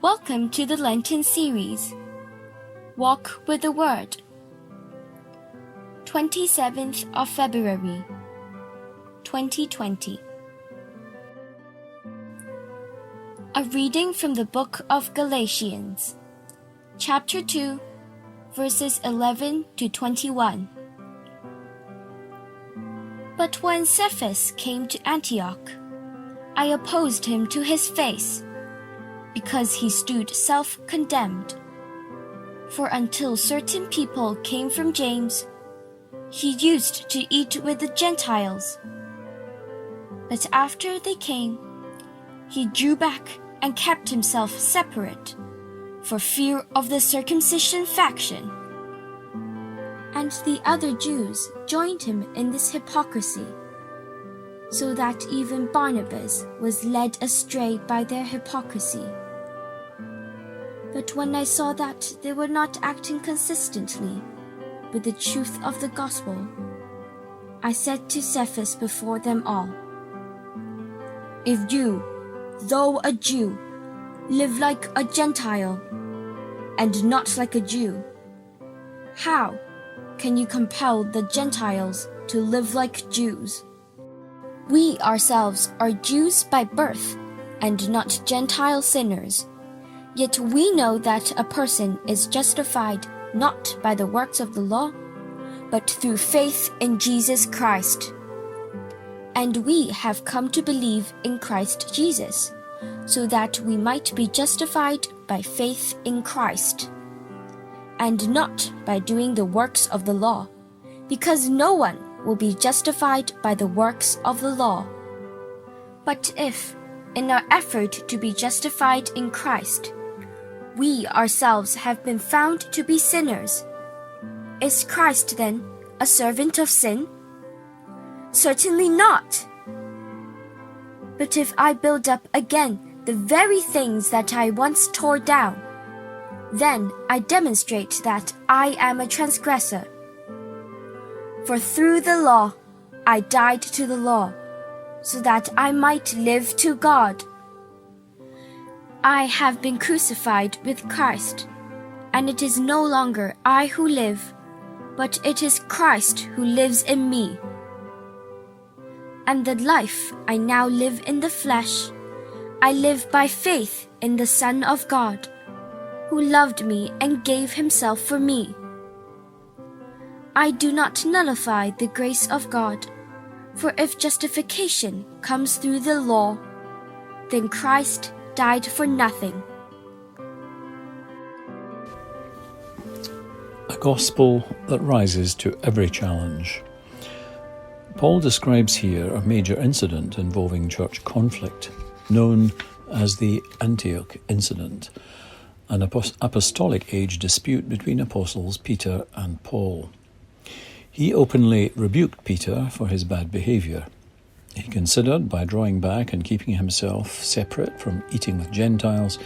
Welcome to the Lenten series, Walk with the Word, 27th of February, 2020. A reading from the book of Galatians, chapter 2, verses 11 to 21. But when Cephas came to Antioch, I opposed him to his face, because he stood self-condemned. For until certain people came from James, he used to eat with the Gentiles. But after they came, he drew back and kept himself separate, for fear of the circumcision faction. And the other Jews joined him in this hypocrisy, so that even Barnabas was led astray by their hypocrisy. But when I saw that they were not acting consistently with the truth of the gospel, I said to Cephas before them all, "If you, though a Jew, live like a Gentile, and not like a Jew, how can you compel the Gentiles to live like Jews? We ourselves are Jews by birth, and not Gentile sinners. Yet we know that a person is justified not by the works of the law, but through faith in Jesus Christ. And we have come to believe in Christ Jesus, so that we might be justified by faith in Christ, and not by doing the works of the law, because no one will be justified by the works of the law. But if, in our effort to be justified in Christ, we ourselves have been found to be sinners, is Christ then a servant of sin? Certainly not. But if I build up again the very things that I once tore down, then I demonstrate that I am a transgressor. For through the law I died to the law, so that I might live to God. I have been crucified with Christ, and it is no longer I who live, but it is Christ who lives in me. And the life I now live in the flesh, I live by faith in the Son of God, who loved me and gave himself for me. I do not nullify the grace of God, for if justification comes through the law, then Christ died for nothing. A gospel that rises to every challenge. Paul describes here a major incident involving church conflict, known as the Antioch Incident, an apostolic age dispute between apostles Peter and Paul. He openly rebuked Peter for his bad behaviour. He considered, by drawing back and keeping himself separate from eating with Gentiles,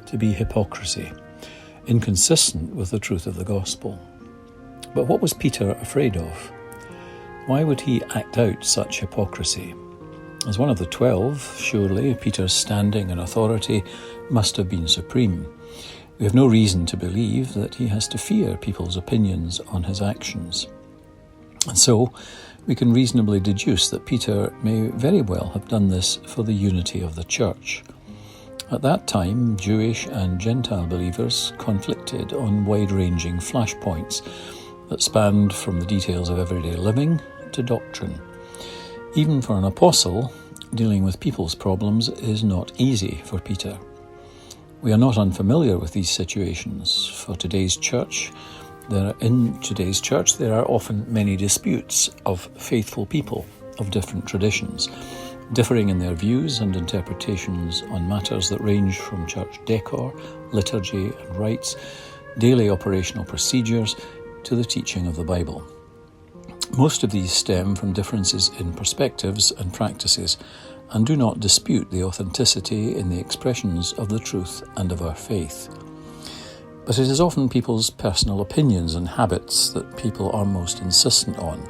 to be hypocrisy, inconsistent with the truth of the gospel. But what was Peter afraid of? Why would he act out such hypocrisy? As one of the 12, surely Peter's standing and authority must have been supreme. We have no reason to believe that he has to fear people's opinions on his actions. And so, we can reasonably deduce that Peter may very well have done this for the unity of the church. At that time, Jewish and Gentile believers conflicted on wide-ranging flashpoints that spanned from the details of everyday living to doctrine. Even for an apostle, dealing with people's problems is not easy for Peter. We are not unfamiliar with these situations. In today's church, there are often many disputes of faithful people of different traditions, differing in their views and interpretations on matters that range from church decor, liturgy and rites, daily operational procedures, to the teaching of the Bible. Most of these stem from differences in perspectives and practices, and do not dispute the authenticity in the expressions of the truth and of our faith. But it is often people's personal opinions and habits that people are most insistent on,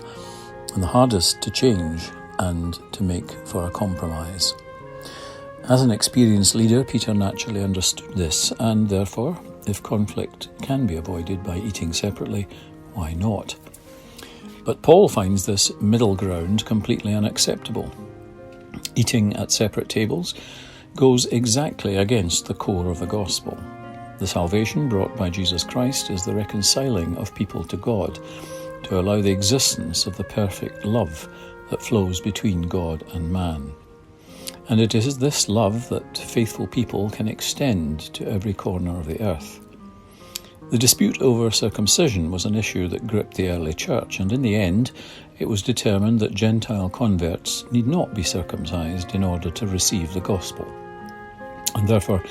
and the hardest to change and to make for a compromise. As an experienced leader, Peter naturally understood this, and therefore, if conflict can be avoided by eating separately, why not? But Paul finds this middle ground completely unacceptable. Eating at separate tables goes exactly against the core of the gospel. The salvation brought by Jesus Christ is the reconciling of people to God, to allow the existence of the perfect love that flows between God and man. And it is this love that faithful people can extend to every corner of the earth. The dispute over circumcision was an issue that gripped the early church, and in the end, it was determined that Gentile converts need not be circumcised in order to receive the gospel. And therefore,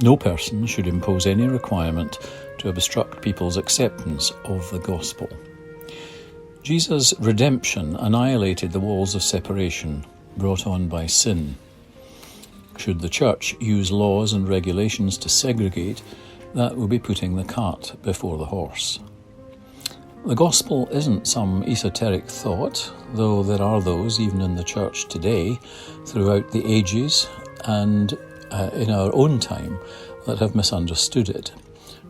no person should impose any requirement to obstruct people's acceptance of the gospel. Jesus' redemption annihilated the walls of separation brought on by sin. Should the church use laws and regulations to segregate, that will be putting the cart before the horse. The gospel isn't some esoteric thought, though there are those, even in the church today, throughout the ages and in our own time, that have misunderstood it,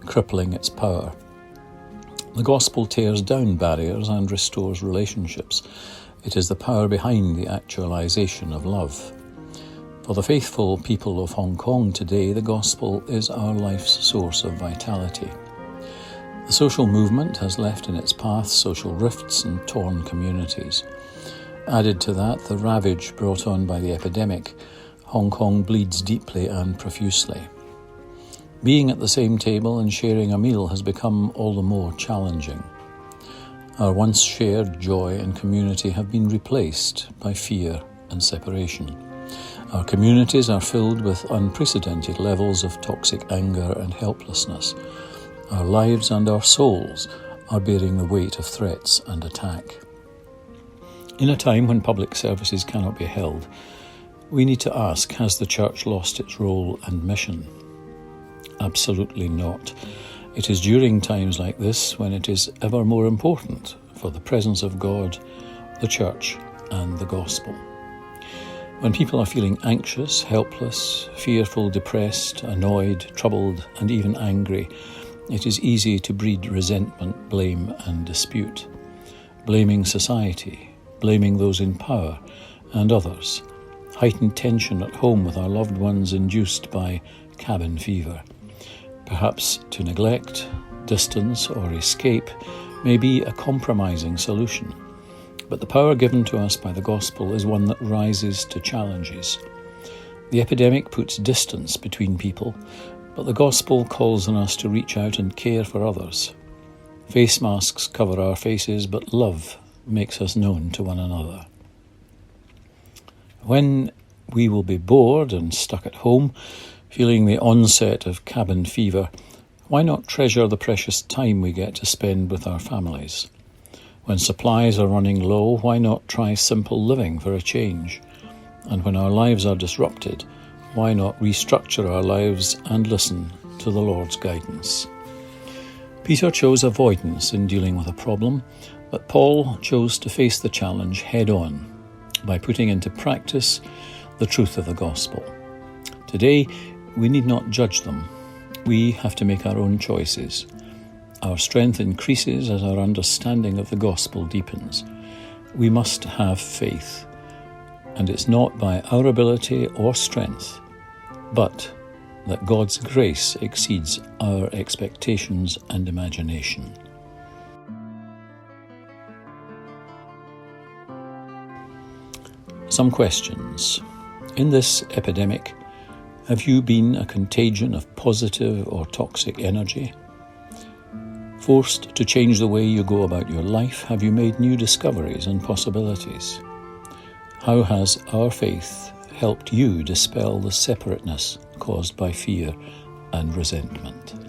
crippling its power. The gospel tears down barriers and restores relationships. It is the power behind the actualization of love. For the faithful people of Hong Kong today, the gospel is our life's source of vitality. The social movement has left in its path social rifts and torn communities. Added to that, the ravage brought on by the epidemic, Hong Kong bleeds deeply and profusely. Being at the same table and sharing a meal has become all the more challenging. Our once shared joy and community have been replaced by fear and separation. Our communities are filled with unprecedented levels of toxic anger and helplessness. Our lives and our souls are bearing the weight of threats and attack. In a time when public services cannot be held, we need to ask, has the church lost its role and mission? Absolutely not. It is during times like this when it is ever more important for the presence of God, the church, and the gospel. When people are feeling anxious, helpless, fearful, depressed, annoyed, troubled, and even angry, it is easy to breed resentment, blame, and dispute. Blaming society, blaming those in power, and others. Heightened tension at home with our loved ones induced by cabin fever. Perhaps to neglect, distance, or escape may be a compromising solution. But the power given to us by the gospel is one that rises to challenges. The epidemic puts distance between people, but the gospel calls on us to reach out and care for others. Face masks cover our faces, but love makes us known to one another. When we will be bored and stuck at home, feeling the onset of cabin fever, why not treasure the precious time we get to spend with our families? When supplies are running low, why not try simple living for a change? And when our lives are disrupted, why not restructure our lives and listen to the Lord's guidance? Peter chose avoidance in dealing with a problem, but Paul chose to face the challenge head-on by putting into practice the truth of the gospel. Today, we need not judge them. We have to make our own choices. Our strength increases as our understanding of the gospel deepens. We must have faith, and it's not by our ability or strength, but that God's grace exceeds our expectations and imagination. Some questions. In this epidemic, have you been a contagion of positive or toxic energy? Forced to change the way you go about your life, have you made new discoveries and possibilities? How has our faith helped you dispel the separateness caused by fear and resentment?